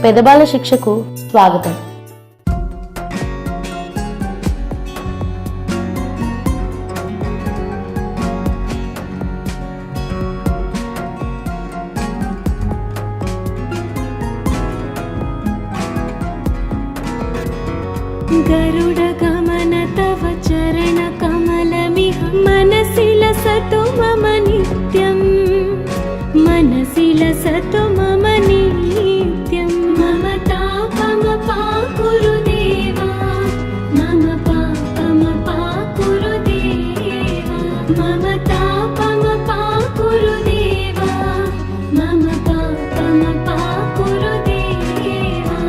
పెదబాల శిక్షకు స్వాగతం. गरुड गमन तव चरण कमलमिह मनसि लसतु मम नित्यं, मनसि लसतु मम नित्यं. मम तापमपाकुरु देवा, मम पापमपाकुरु देवा, मम तापमपाकुरु देवा, मम पापमपाकुरु देवा.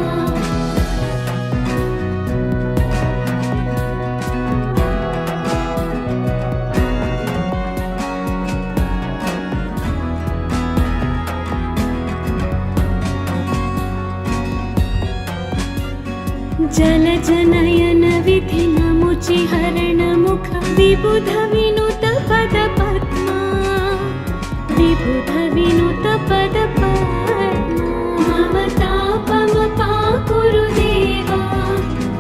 जल जनयन विधि नमुचि हरण मुख विबुध विनुत पद पद्मा, विबुध विनुत पद पद्मा. मम तापमपाकुरु देवा,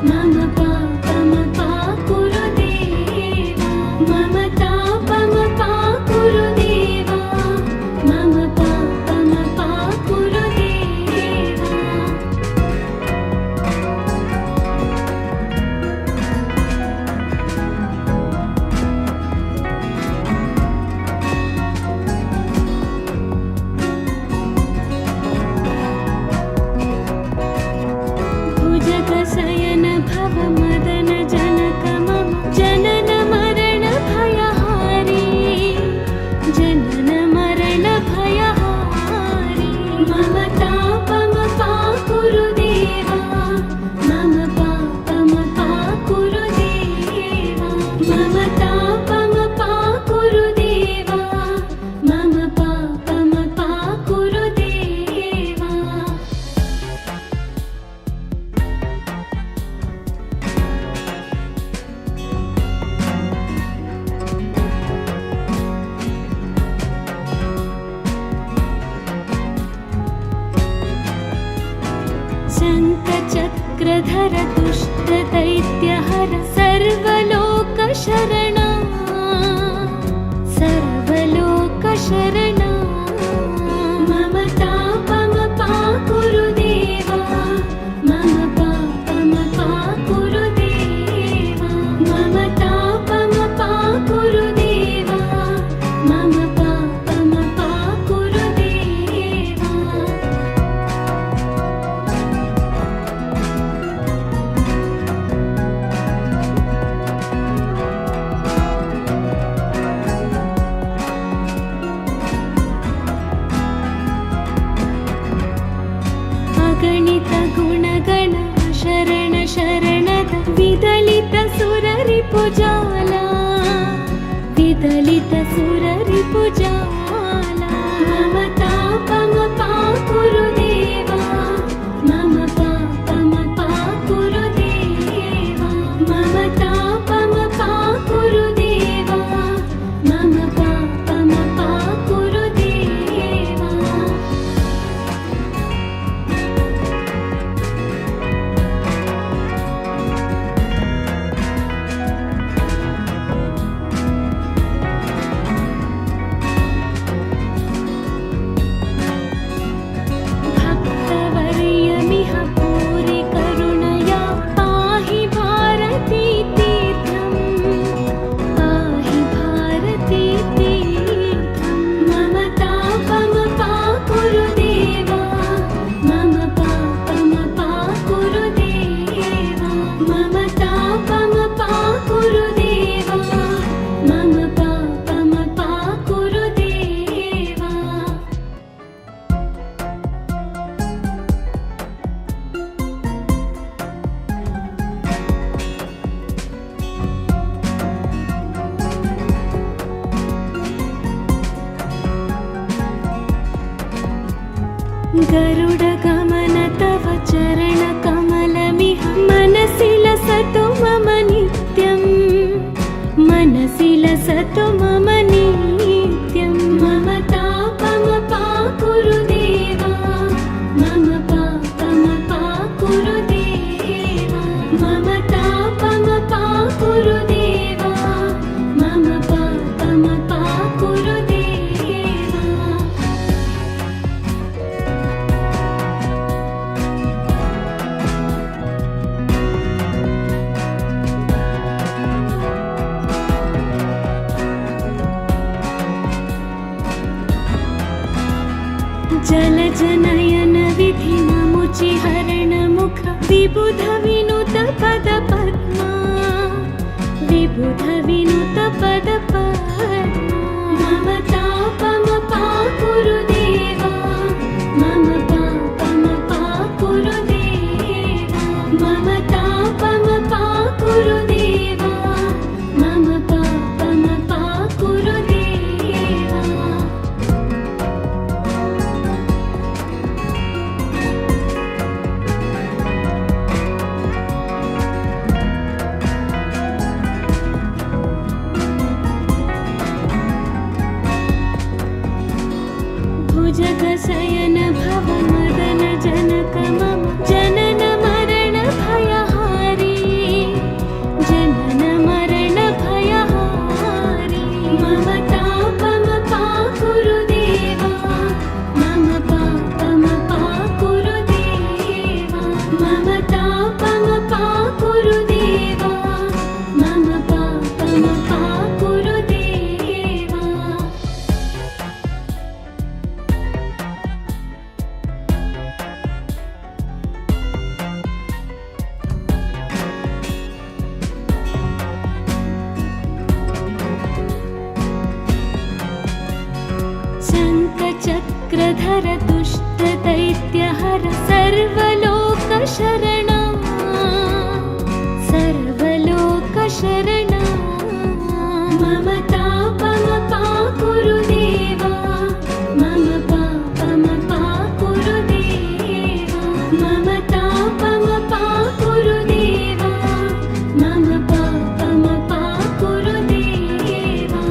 मम पापमपाकुरु देवा, मम तापमपाकुरु देवा, मम पापमपाकुरु देवा. भुजगशयन भव मदन जनक मम जनन मरण भयहारी, जनन मरण भयहारी. मम तापमपाकुरु देवा, मम पापमपाकुरु देवा, मम तापमपाकुरु देवा, मम पापमपाकुरु देवा. शङ्खचक्रधर दुष्ट दैत्यहर सर्वलोकशरणा, सर्वलोकशरणा. मम तापमपाकुरु देवा, मम पापमपाकुरु देवा, मम तापमपाकुरु देवा, मम पापमपाकुरु देवा. अगणित गुणगण शरण शरणद विदलित सुररिपुजाला, विदलित सुररिपुजाला. मम तापमपाकुरु देवा, मम पापमपाकुरु देवा, मम तापमपाकुरु देवा, मम पापमपाकुरु देवा. भक्तवर्यमिह पूरि करुणया पाहि भारती तीर्थं, पाहि भारती तीर्थं. मम तापमपाकुरु देवा, मम पापमपाकुरु देवा, मम तापमपाकुरु देवा, मम पापमपाकुरु देवा. गरुड गमन तव चरण कमलमिह मनसि लसतु मम नित्यं, मनसि लसतु मम नित्यं. मम तापमपाकुरु देवा, मम पापम जलजनयन विधिनमुचि हरणमुख विबुध विनुत पद पद्मा विबुध विनुत पद पद्मा मम तापम पाकुरु देवा मम पापम पाकुरु देवा मम तापम पाकुरु देवा मम पापम पाकुरु देवा भुजगशयन भव मदन जनक मम जनन मरण भयहारी जनन मरण भयहारी मम तापम पाकुरु देवा मम पापम पाकुरु देवा मम तापम पाकुरु देवा मम पापम पाकुरु देवा शङ्खचक्रधर दुष्ट दैत्यहर सर्वलोकशरणा सर्वलोकशरणा मम तापम पाकुरु देवा मम पापम पाकुरु देवा मम तापम पाकुरु देवा मम पापम पाकुरु देवा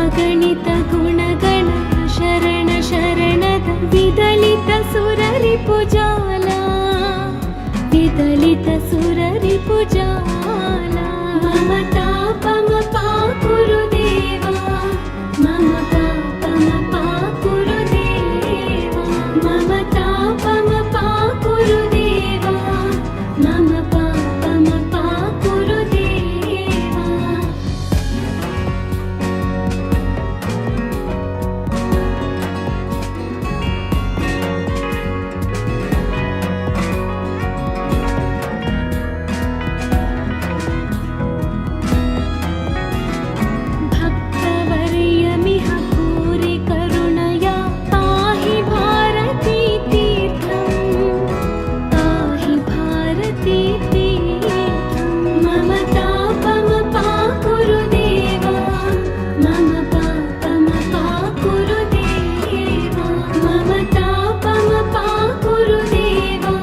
अगणित गुणगण शरण शरणद विदलित सुररिपुजाला विदलित सुररिपुजाला मम तापम पाकुरु देवा मम पापम पाकुरु देवा मम तापम पाकुरु देवा मम पापम पाकुरु देवा भक्तवर्यमिह भूरि करुणया पाहि भारती तीर्थं पाहि भारती तीर्थं मम तापम पाकुरु देवा मम पापम पाकुरु देवा मम तापम पाकुरु देवा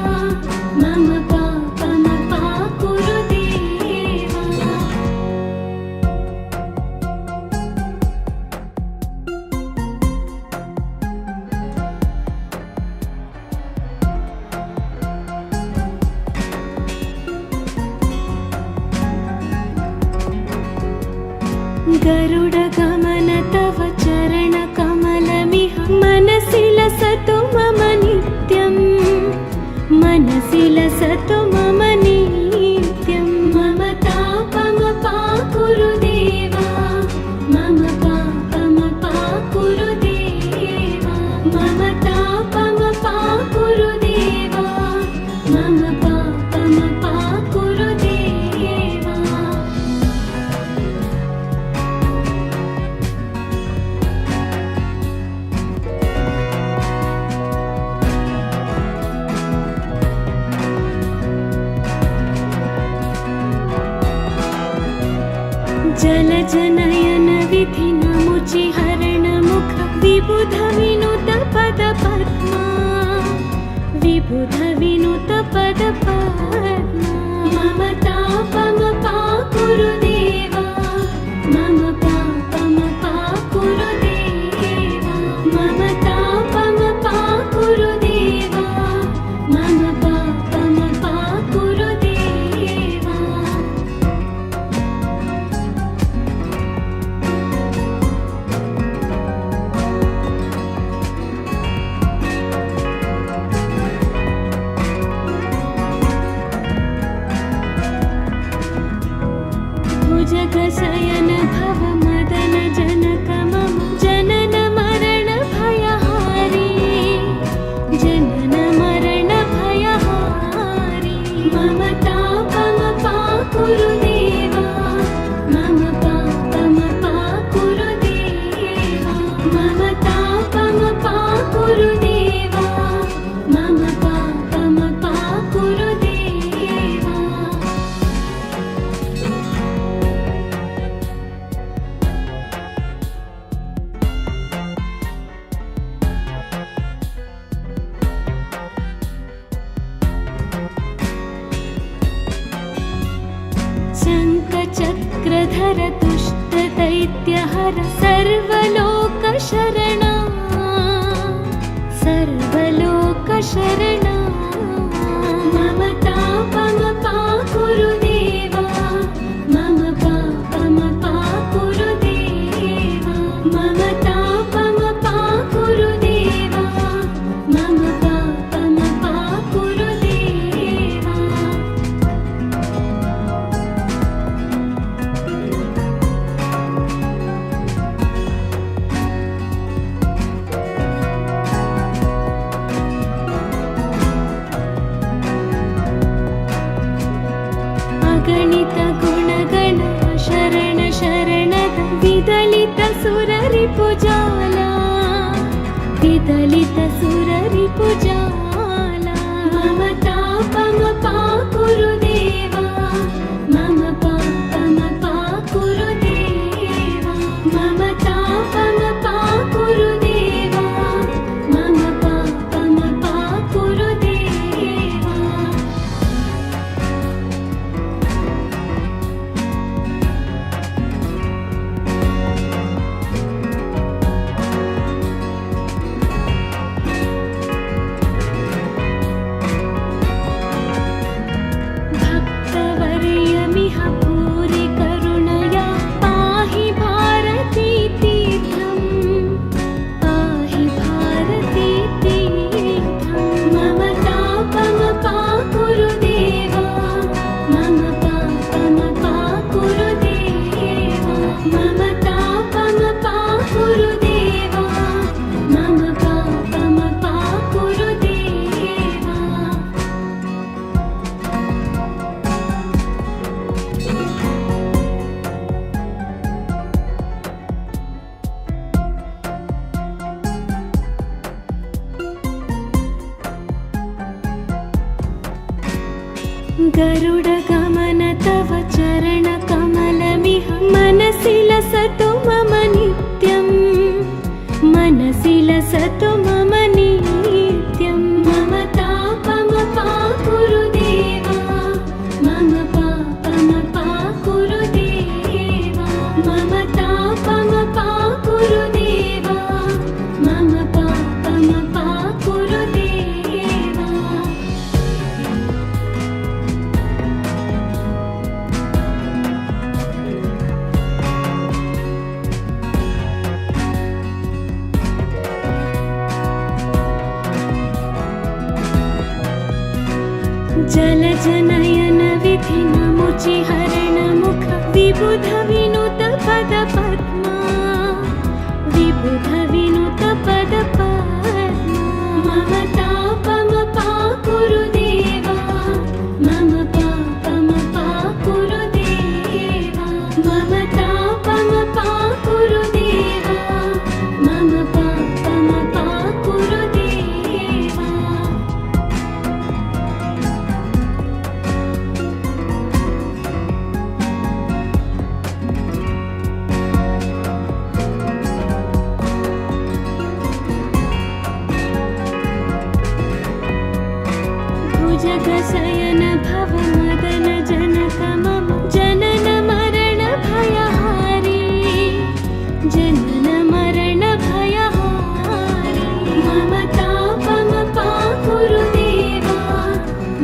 मम पापम पाकुरु देवा गरुड गमन तव चरण कमलमिह मनसि लसतु मम नित्यं मनसि लसतु मम नित्यं मम तापम पाकुरु देवा मम पापम पाकुरु देवा मम तापम पाकुरु देवा मम पापम पाकुरु देवा जलजनयन विधिनमुचि हरणमुख विबुध विनुत पद पद्मा विबुध विनुत पद पद्मा मम तापम पाकुरु देवा मम पापम पाकुरु देवा मम तापम पाकुरु देवा मम पापम पाकुरु देवा शङ्खचक्रधर दुष्टदैत्यहर सर्वलोकशरणा सर्वलोकशरणा मम तापमपाकुरु देवा मम पापमपाकुरु देवा मम तापमपाकुरु देवा मम पापमपाकुरु देवा अगणित गुणगण शरण शरणद विदलित सुररिपुजाला विदलित सुररिपुजाला मम तापमपाकुरु देवा मम पापमपाकुरु देवा मम तापमपाकुरु देवा मम पापमपाकुरु देवा भक्तवर्यमिह भूरि करुणया पाहि भारती तीर्थं पाहि भारती तीर्थं मम तापमपाकुरु देवा मम पापमपाकुरु देवा मम तापमपाकुरु देवा मम पापमपाकुरु देवा गरुडगमन तव चरणकमलमिह मनसि लसतु मम नित्यं मनसि लसतु मम नित्यं मम तापमपाकुरु देवा मम पापमपाकुरु देवा मम तापमपाकुरु देवा मम पापमपाकुरु देवा जलजनयन विधिनमुचि हरणमुख विबुध विनुत पद पद्मा विबुध विनुत पद पद्मा मम तापमपाकुरु देवा मम पापमपाकुरु देवा मम तापमपाकुरु देवा मम पापमपाकुरु देवा भुजगशयन भव मदन जनक मम जनन मरण भयहारी जनन मरण भयहारी मम तापमपाकुरु देवा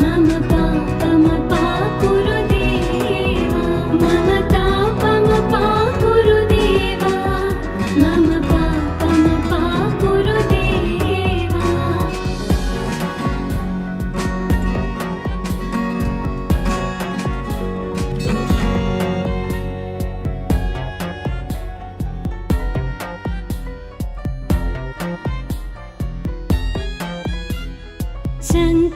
मम पापमपाकुरु देवा मम तापमपाकुरु देवा मम पापमपाकुरु देवा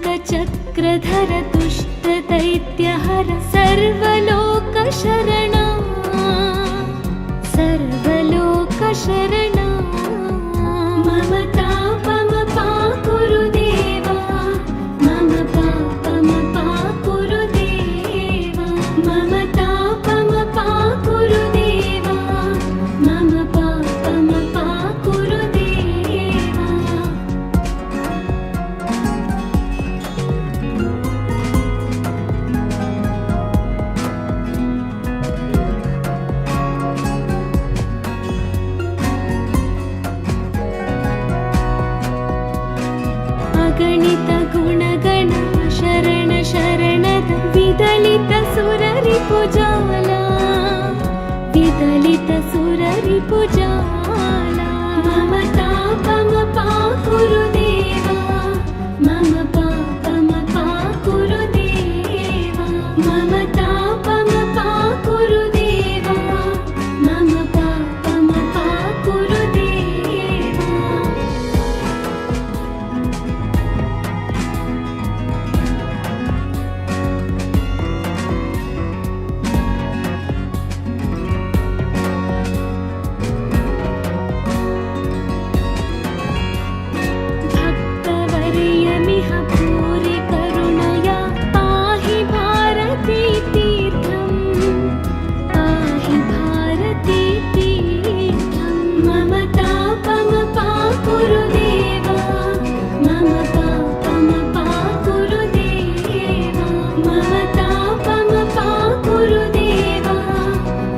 शङ्खचक्रधर दुष्टदैत्यहर सर्वलोकशरणा सर्वलोकशरणा मम तापमपाकुरु देवा मम पापमपाकुरु देवा मम तापमपाकुरु देवा मम पापमपाकुरु देवा ಅಗಣಿತ ಗುಣಗಣ ಶರಣ ಶರಣದ ವಿದಲಿತ ಸುರರಿಪು ಜಾಲ ವಿದಲಿತ ಸುರರಿಪು ಜಾಲ ಮಮ ತಾಪಮ ಪಾಕುರು ದೇವ ಮಮ ಪಾಪಮ ಪಾಕುರು ದೇವ ಮಮ ತಾಪಮ ಪಾಕುರು ದೇವ ಮಮ ಪಾಪಮ ಪಾಕುರು ದೇವ भक्तवर्यमिह भूरि करुणया पाहि भारती तीर्थं पाहि भारती तीर्थं मम तापम पाकुरु देवा मम पापम पाकुरु देवा मम तापम पाकुरु देवा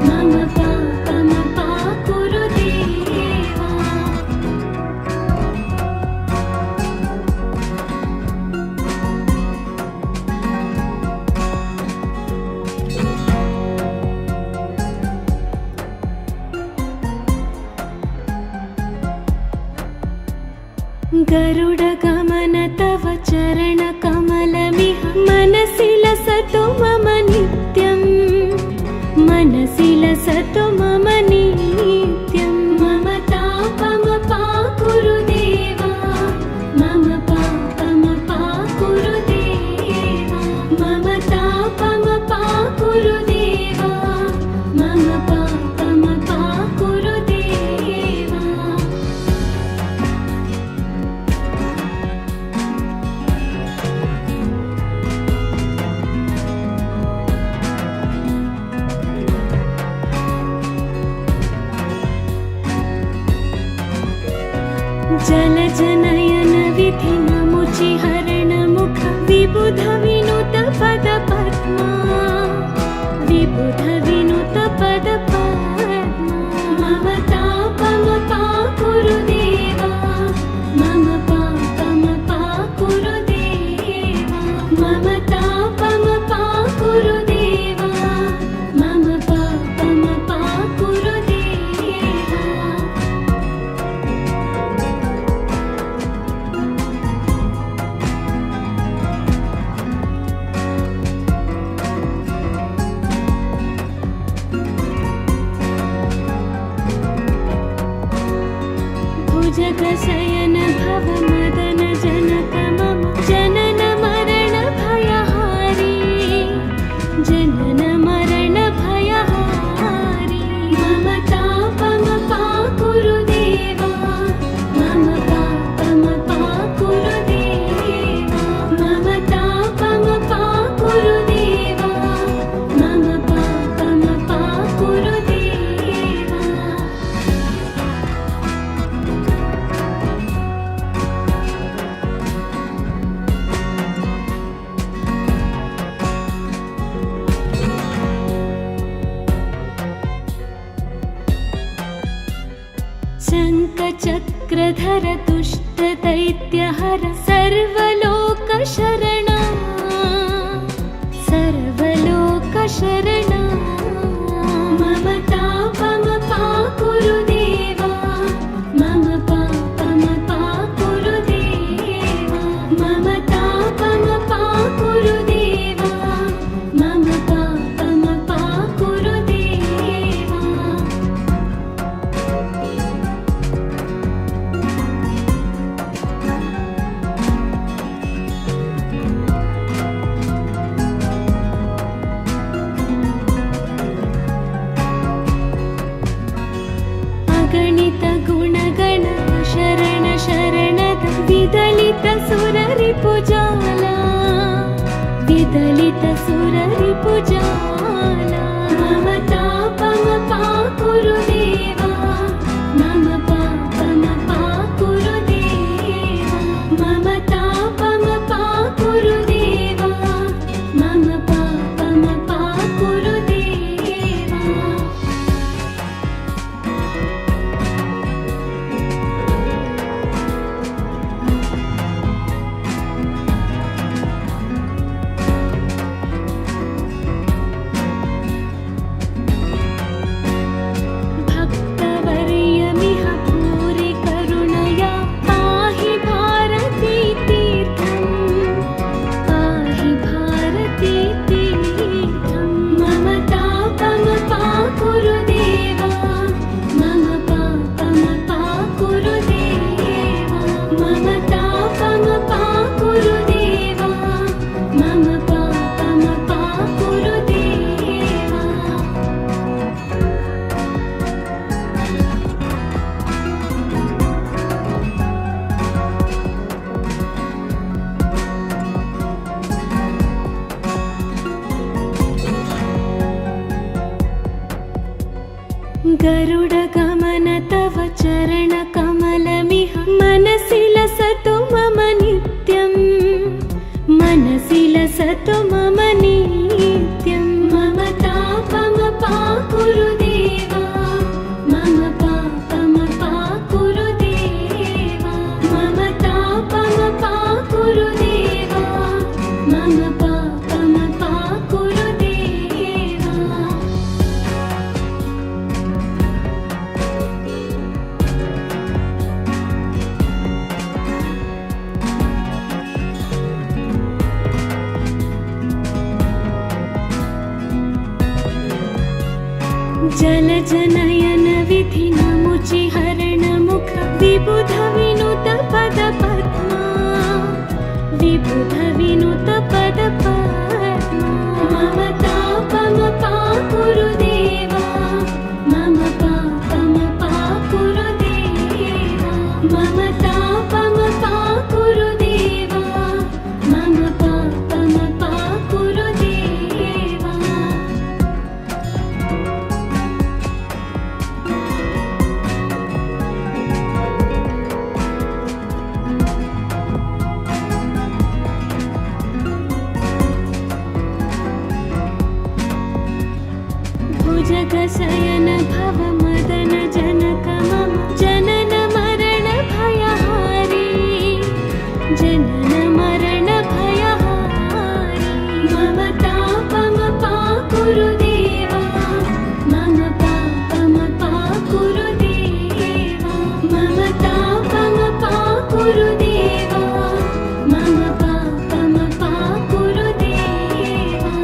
मम पापम पाकुरु देवा गरुडगमन तव चरणकमलमिह मनसि लसतु मम नित्यं मनसि लसतु मम नित्यं मम तापम पाकुरु देवा मम पापम पाकुरु देवा मम तापम पाकुरु देवा मम पापम पाकुरु देवा जलजनयन विधि नमुचि हरण मुख विबुध विनुत पद पद्मा विबुध विनुत पद पद्मा मम तापम पाकुरु देवा मम पापम पाकुरु देवा मम तापम पाकुरु देवा मम पापम पाकुरु देवा भुजगशयन भव मदन जनक मम जनन मरण भयहारी जनन मरण भयहारी मम तापम पाकुरु देवा मम पापम पाकुरु देवा मम तापम पाकुरु देवा मम पापम पाकुरु देवा शङ्खचक्रधर दुष्ट दैत्यहर सर्वलोकशरणा सर्वलोकशरणा मम तापम पाकुरु देवा मम पापम पाकुरु देवा मम तापम पाकुरु देवा मम पापम पाकुरु देवा अगणित गुणगण शरण शरणद विदलित सुररिपु जाल विदलित सुररिपु जाल मम तापम पाकुरु देवा मम पापम पाकुरु देवा मम तापम पाकुरु देवा मम पापम पाकुरु देवा गरुडगमन तव चरणकमलमिह मनसि लसतु मम नित्यं मनसि लसतु मम नित्यं मम तापमपाकुरु देवा मम पापमपाकुरु देवा मम तापमपाकुरु देवा मम पापमपाकुरु देवा जलजनयन विधिनमुचि हरणमुख विबुध विनुत पद पद्मा विबुध विनुत पद पद्मा मम तापमपाकुरु देवा मम पापमपाकुरु देवा मम तापमपाकुरु देवा मम पापमपाकुरु देवा भुजगशयन भव मदन जनक मम जनन मरण भयहारी जनन मरण भयहारी मम तापमपाकुरु देवा मम पापमपाकुरु देवा मम तापमपाकुरु देवा मम पापमपाकुरु देवा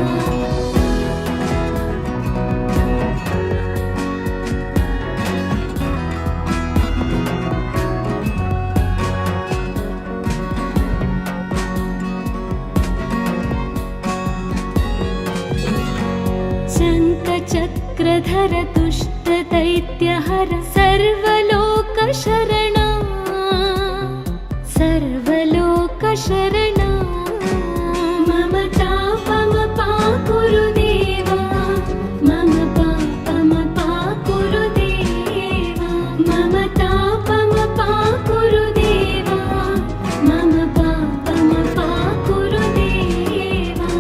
शङ्खचक्रधर दुष्टदैत्यहर सर्वलोकशरणा सर्वलोकशरणा मम तापमपाकुरु देवा मम पापमपाकुरु देवा मम तापमपाकुरु देवा मम पापमपाकुरु देवा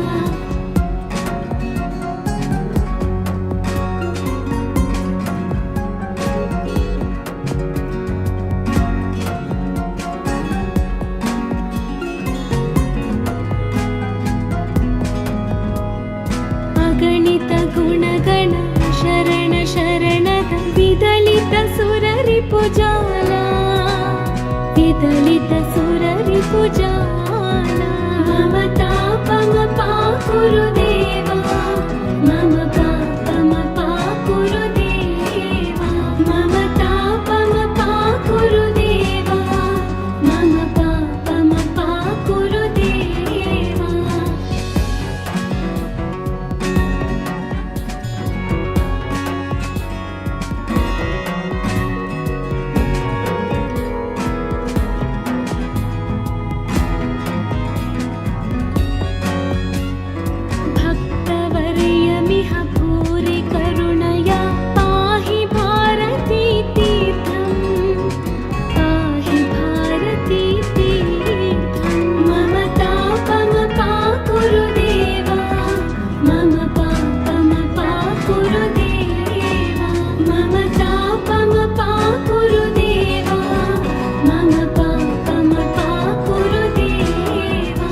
अगणित गुणगण शरण शरणद विदलित सुररिपुजाला विदलित सुररिपुजाला मम तापमपाकुरु देवा मम पापमपाकुरु देवा मम तापमपाकुरु देवा मम पापमपाकुरु देवा भक्तवर्यमिह भूरि करुणया पाहि भारती तीर्थं पाहि भारती तीर्थं मम तापमपाकुरु देवा मम पापमपाकुरु देवा मम तापमपाकुरु देवा मम पापमपाकुरु देवा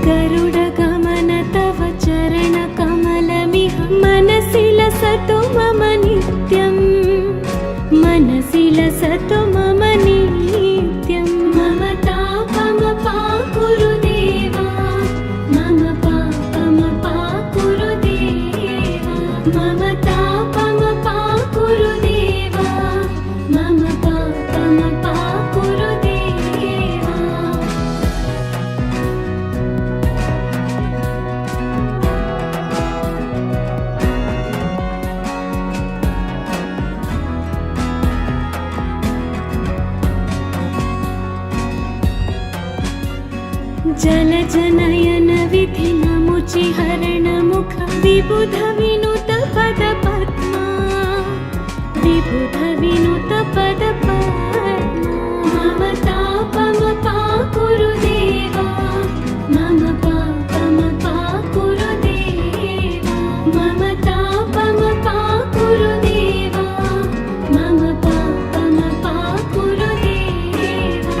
गरुडगमन तव चरणकमलमिह मनसि लसतु मम नित्यं मनसि लसतु मम नित्यं मम तापमपाकुरु देवा मम पापमपाकुरु देवा मम तापमपाकुरु देवा मम पापमपाकुरु देवा जलजनयन विधिनमुचि हरणमुख विबुध विनुत पद पद्मा विबुध विनुत पद पद्मा मम तापमपा कुरु देवा मम पापमपा कुरु देवा मम तापमपा कुरु देवा मम पापमपा कुरु देवा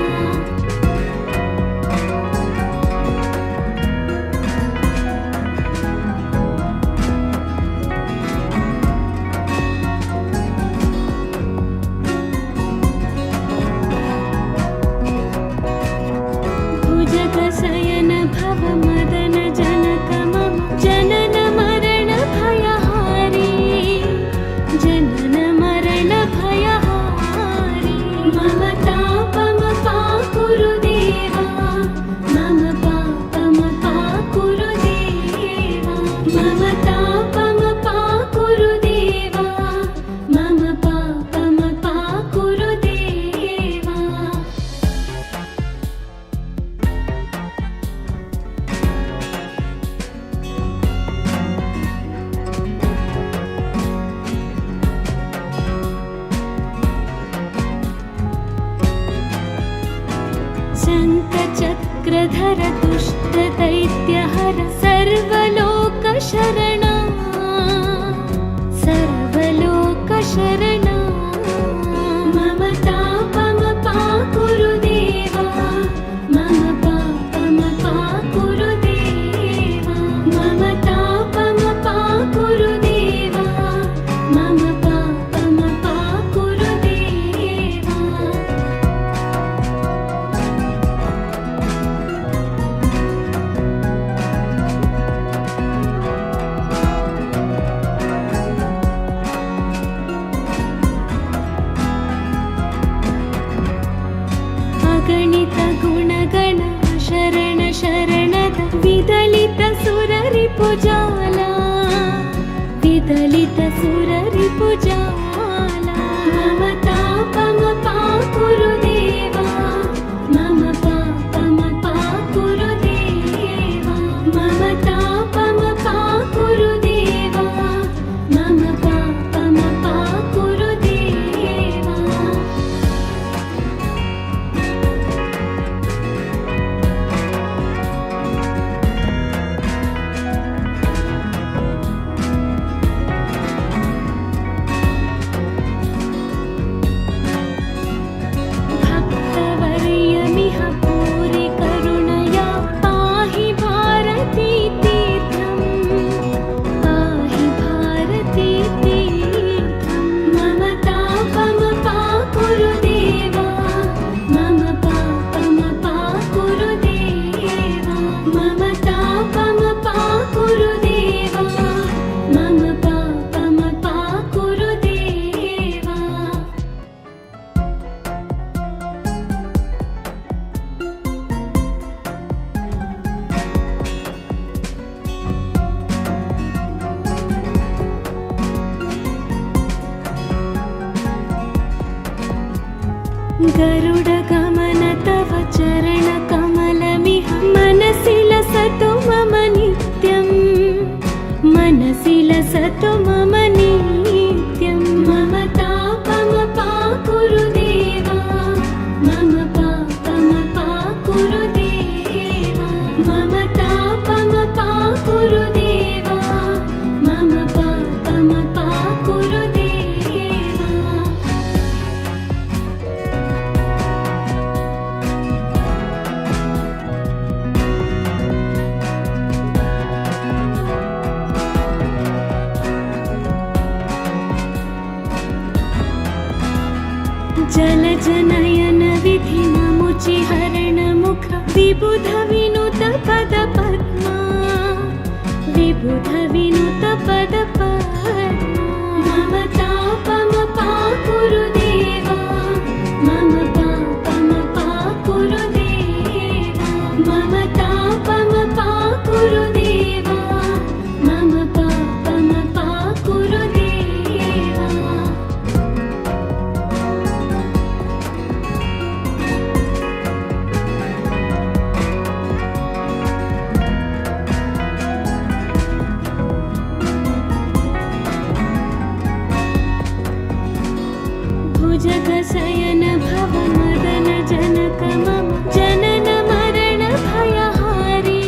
भुजगशयन भव मदन जनक मम जनन मरण भयहारी जनन मरण भयहारी मम तापमपा कुरु देवा मम पापमपा कुरु देवा मम तापमपा कुरु देवा मम पापमपा कुरु देवा शङ्खचक्रधर दुष्टदैत्यहर सर्वलोकशरणा सर्वलोकशरणा मम तापमपा कुरु देवा मम पापमपा कुरु देवा मम तापमपा कुरु देवा मम पापमपा कुरु देवा अगणित गुणगण शरण शरणद विदलित सुररिपुजाला विदलित सुररिपुजाला मम तापमपा कुरु देवा मम पापमपा कुरु देवा मम तापमपा कुरु देवा मम पापमपा कुरु देवा भक्तवर्यमिह पूरि करुणया पाहि भारती तीर्थं पाहि भारती तीर्थं मम तापमपा कुरु देवा मम पापमपा कुरु देवा मम तापमपा कुरु देवा मम पापमपा कुरु देवा गरुडगमन तव चरणकमलमिह मनसि लसतु मम नित्यं मनसि लसतु मम नित्यं मम तापमपा कुरु देवा मम पापमपा कुरु देवा मम तापमपा कुरु देवा मम पापमपा कुरु देवा जलजनयन विधिनमुचि हरणमुख विबुध विनुत पद पद्मा विबुध विनुत पद पद्मा मम तापमपा कुरु देवा मम पापमपा कुरु देवा मम तापमपा कुरु देवा मम पापमपा कुरु देवा मम जनन मरण भयहारी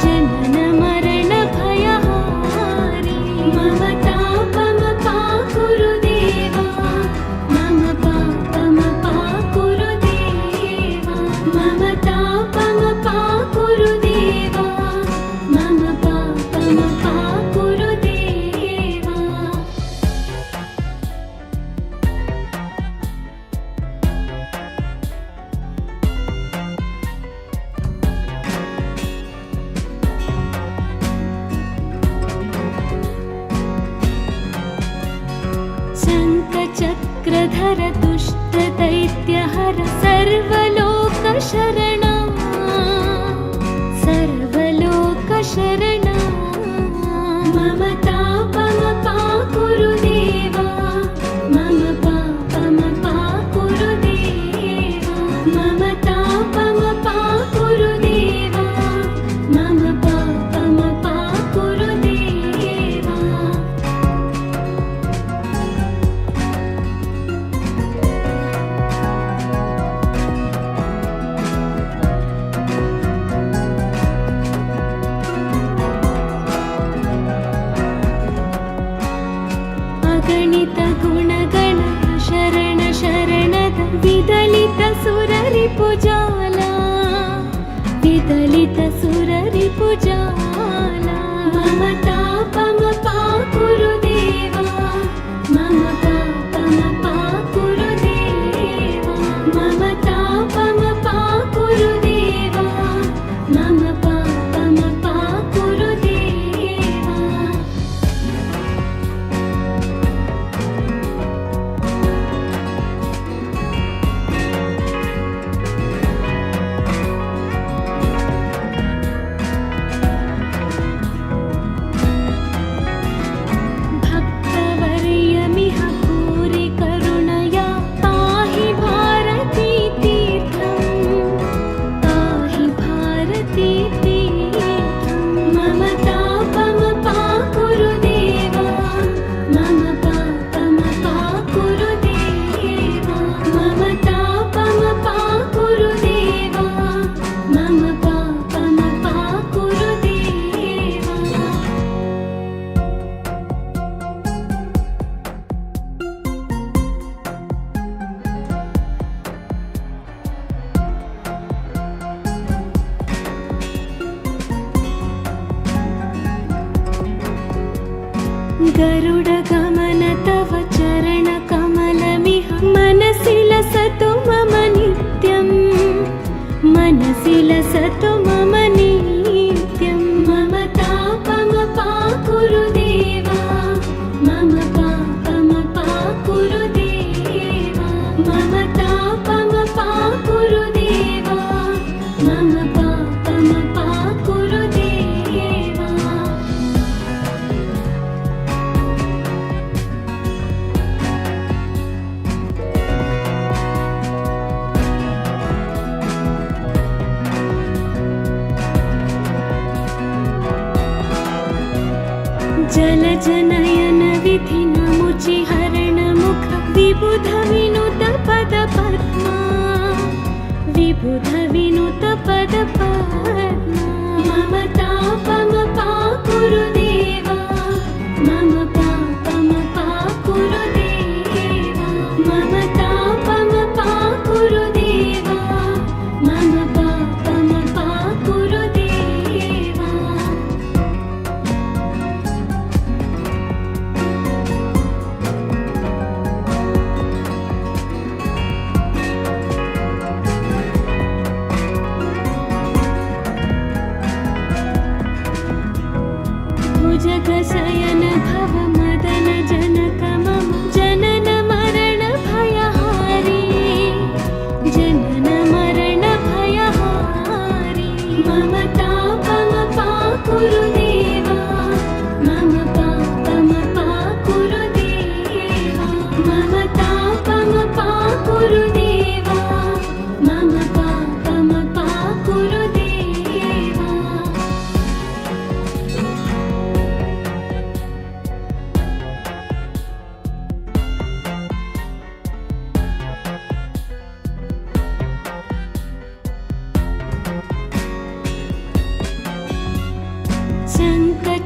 जनन मरण भयहारी मम तापम पाकुरु देवा मम पापम पाकुरु देवा मम तापम पाकुरु देवा मम पापम पाकुरु देवा शङ्खचक्रधर दुष्ट दैत्यहर सर्वलोकशरणा सर्वलोकशरणा मम तापम पाकुरु देवा मम पापम पाकुरु देवा मम तापम पाकुरु देवा मम पापम पाकुरु देवा अगणित गुणगण शरण शरणद विदलित सुररिपुजाला विदलित सुररिपुजाला मम तापम पाकुरु देवा मम पापम पाकुरु देवा मम तापम पाकुरु देवा मम पापम पाकुरु देवा भक्तवर्यमिह भूरि करुणया पाहि भारती तीर्थं पाहि भारती तीर्थं मम तापम पाकुरु देवा मम पापम पाकुरु देवा मम तापम पाकुरु देवा मम पापम पाकुरु देवा गरुडगमन तव चरणकमलमिह मनसि लसतु मम नित्यं मनसि लसतु मम नित्यं मम तापम पाकुरु देवा मम पापम पाकुरु देवा मम तापम पाकुरु देवा मम पापम पाकुरु देवा जलजनयन विधिनमुचि हरणमुख विबुध विनुत पद पद्मा विबुध विनुत पद पद्मा मम तापम पाकुरु देवा मम पापम पाकुरु देवा मम तापम पाकुरु देवा मम पापम पाकुरु देवा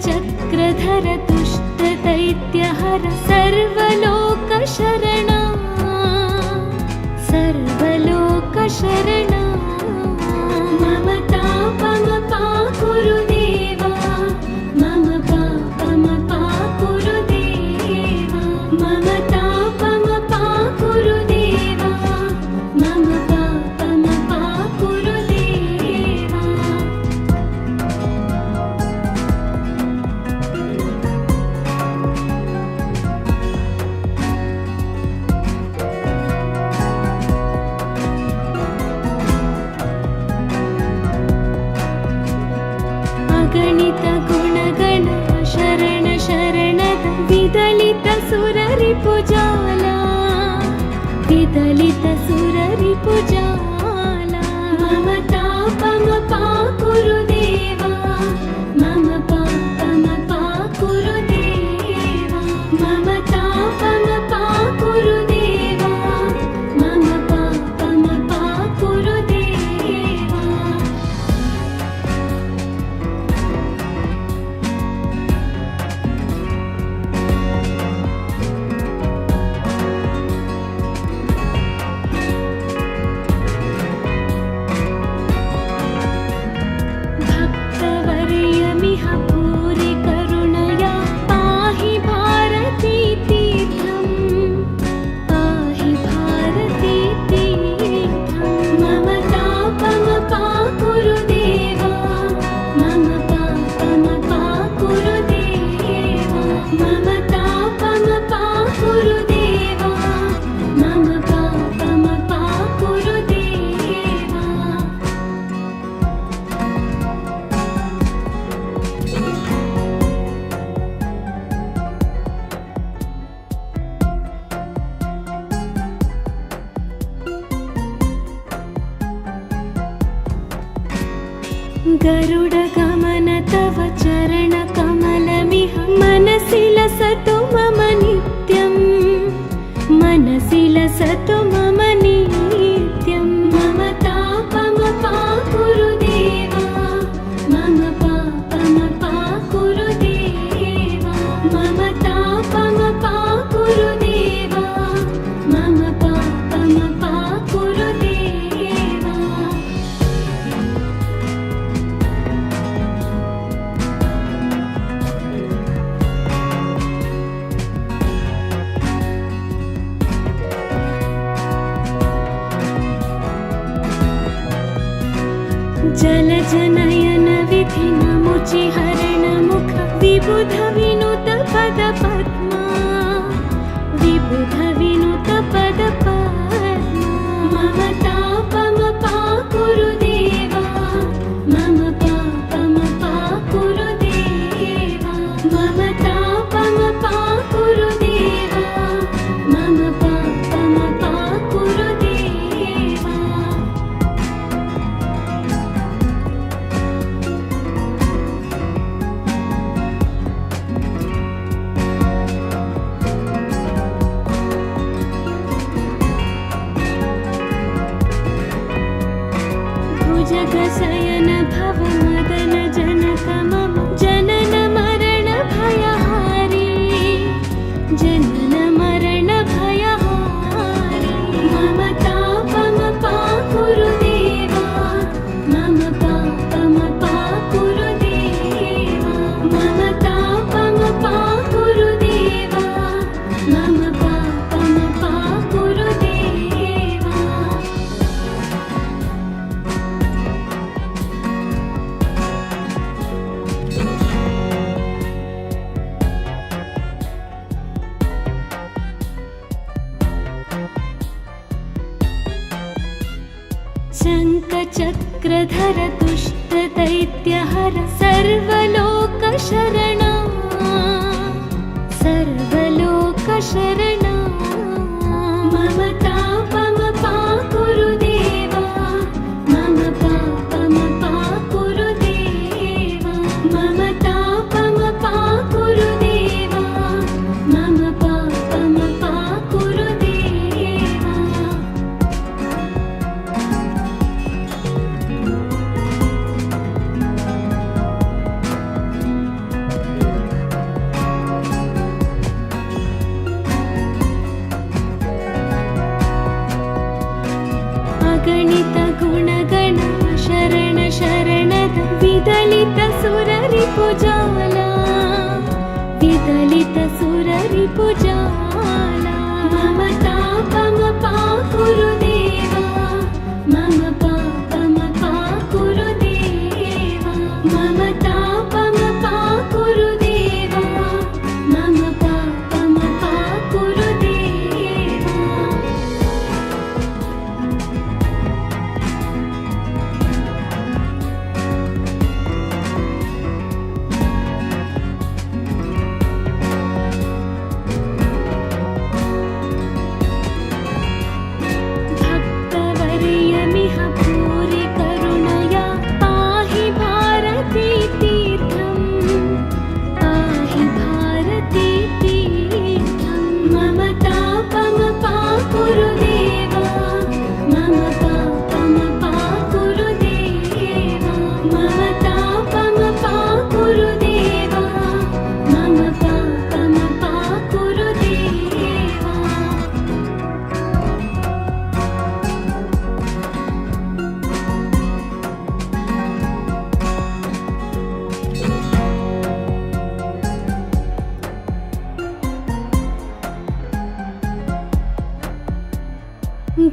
शङ्खचक्रधर दुष्टदैत्यहर सर्वलोकशरणा सर्वलोकशरणा मम तापमपाकुरु देवा मम पापमपाकुरु देवा मम तापमपाकुरु देवा मम पापमपाकुरु देवा अगणित गुणगण शरण शरणद विदलित सुररिपुजाला विदलित सुररिपुजाला मम तापमपाकुरु देवा मम पापमपाकुरु देवा मम तापमपाकुरु देवा मम पापमपाकुरु देवा भक्तवर्यमिह भूरि करुणया पाहि भारती तीर्थं पाहि भारती तीर्थं मम तापमपाकुरु देवा मम पापमपाकुरु देवा मम तापमपाकुरु देवा मम पापमपाकुरु देवा गरुडगमन तव चरणकमलमिह मनसि लसतु मम नित्यं मनसि लसतु मम नित्यं मम तापमपाकुरु देवा मम पापमपाकुरु देवा मम तापमपाकुरु देवा मम पापमपाकुरु देवा जलजनयन विधिनमुचि हरणमुख विबुध विनुत पद पद्मा विबुध विनुत पद पद्मा मम तापमपाकुरु देवा मम पापमपाकुरु देवा मम तापमपाकुरु देवा मम पापमपाकुरु देवा भुजगशयन भव मदन जनक मम जनन मरण भयहारी जनन मरण भयहारी मम तापमपाकुरु देवा मम पापमपाकुरु देवा मम तापमपाकुरु देवा मम पापमपाकुरु देवा शङ्खचक्रधर दुष्टदैत्यहर सर्वलोकशरणा सर्वलोकशरणा मम तापमपाकुरु देवा मम पापमपाकुरु देवा मम तापमपाकुरु देवा मम पापमपाकुरु देवा सुररिपुजाला मम तापमपा गुरुदेवा मम पापमपा गुरुदेवा मम तापमपा गुरुदेवा मम पापमपा गुरुदेवा भक्तवर्यमिह भूरि करुणया पाहि भारती तीर्थं पाहि भारती तीर्थं मम तापमपा गुरुदेवा मम पापमपा गुरुदेवा मम तापमपा गुरुदेवा मम पापमपा गुरुदेवा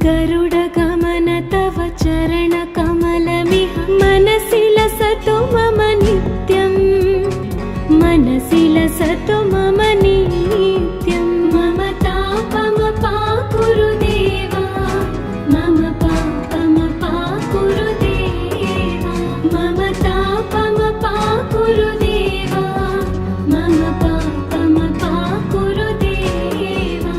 गरुडगमन तव चरणकमलमिह मनसि लसतु मम नित्यं मनसि लसतु मम नित्यं मम तापमपा गुरुदेवा मम पापमपा गुरुदेवा मम तापमपा गुरुदेवा मम पापमपा गुरुदेवा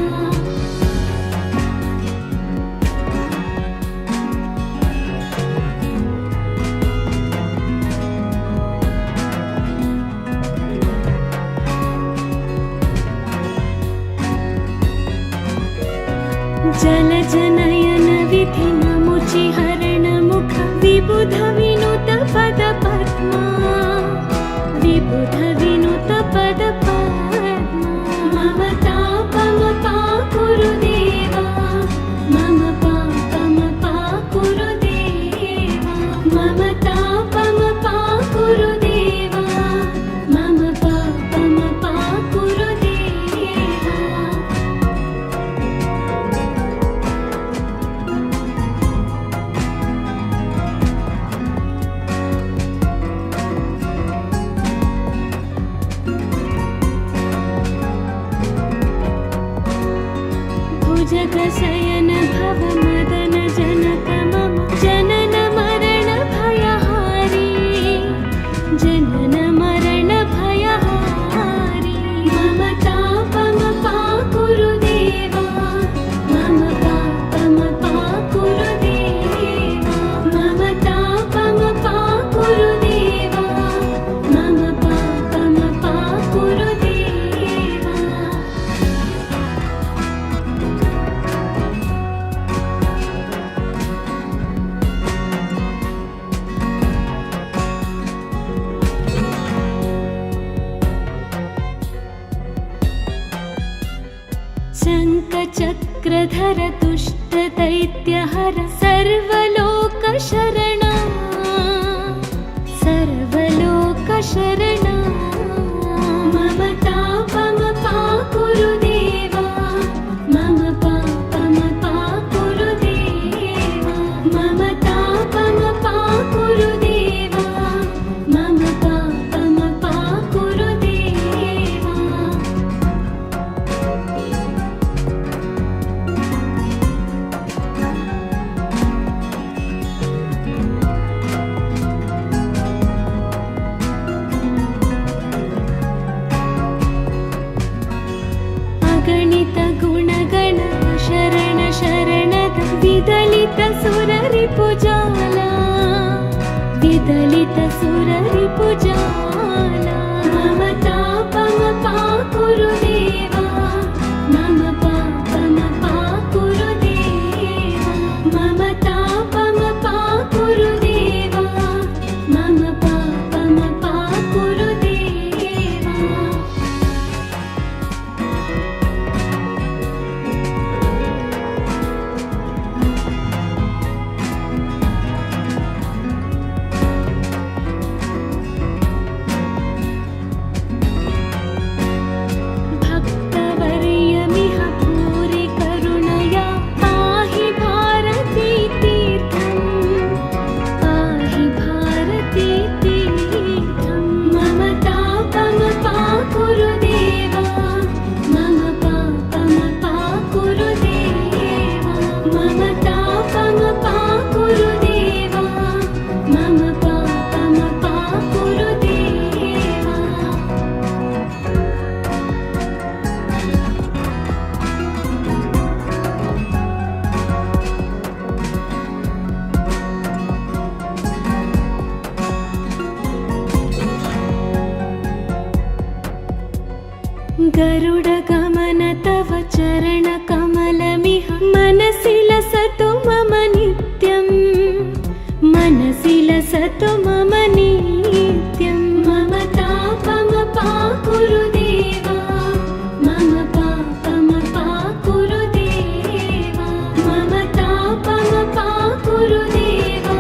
जलजनयन विधिनमुचि हरणमुख विबुध विनुत पद पद्मा विबुध विनुत पद पद्मा मम तापमपा गुरुदेवा मम पापमपा गुरुदेवा मम तापमपा गुरुदेवा मम पापमपा गुरुदेवा भुजगशयन भव मदन जनक मम जनन मरण भयहारी जनन मरण भयहारी मम तापमपा गुरुदेवा मम पापमपा गुरुदेवा मम तापमपा गुरुदेवा मम पापमपा गुरुदेवा शङ्खचक्रधर दुष्ट दैत्यहर सर्वलोकशरणा सर्वलोकशरणा मम तापमपा गुरुदेवा मम पापमपा गुरुदेवा मम तापमपा गुरुदेवा मम पापमपा गुरुदेवा अगणित गुणगण शरण शरणद विदलित सुररिपुजाला विदलित सुररिपुजाला मम तापमपा गुरुदेवा मम पापमपा गुरुदेवा मम तापमपा गुरुदेवा मम पापमपा गुरुदेवा गरुडगमन तव चरणकमलमिह मनसि लसतु मम नित्यं मनसि लसतु मम नित्यं मम तापमपाकुरु देवा मम पापमपाकुरु देवा मम तापमपाकुरु देवा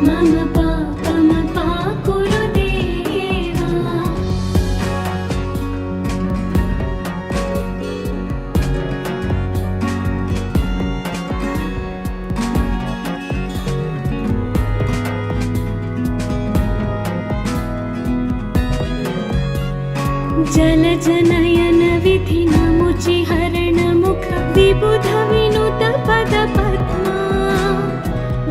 मम पापमपाकुरु देवा जलजनयन विधि नमुचि हरण मुख विबुध विनुत पद पद्मा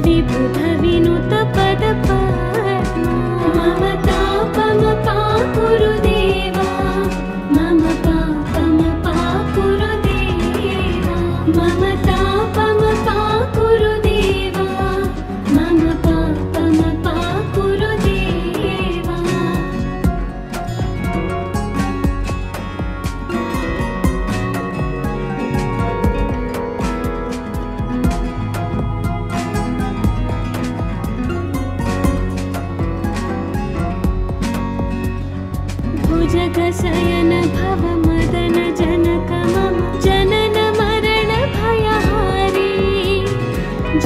विबुध विनुत पद पद्मा मम तापमपाकुरु देवा मम पापमपाकुरु देवा मम तापमपाकुरु देवा मम पापमपाकुरु देवा भुजगशयन भव मदन जनक मम जनन मरण भयहारी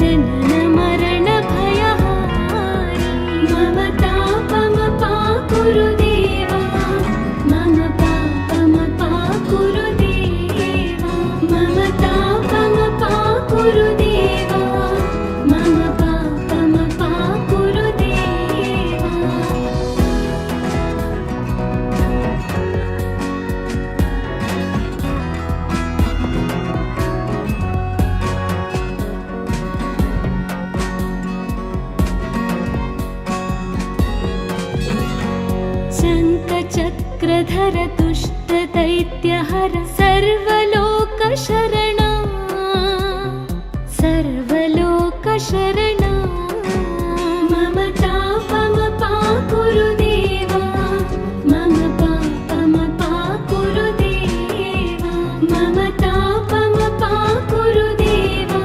जनन मरण भयहारी मम तापमपाकुरु देवा मम पापमपाकुरु देवा मम तापमपाकुरु देवा मम पापमपाकुरु देवा शङ्खचक्रधर दुष्टदैत्यहर सर्वलोकशरणा सर्वलोकशरणा मम तापमपाकुरु देवा मम पापमपाकुरु देवा मम तापमपाकुरु देवा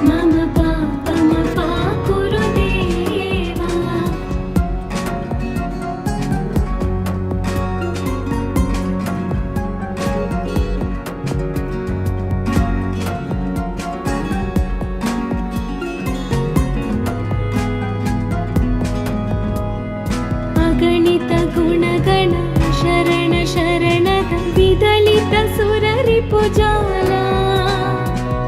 मम पापमपाकुरु देवा अगणित गुणगण शरण शरणद विदलित सुररिपुजाला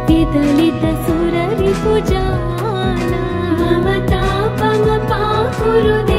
विदलित सुररिपुजाला मम तापमपाकुरु देवा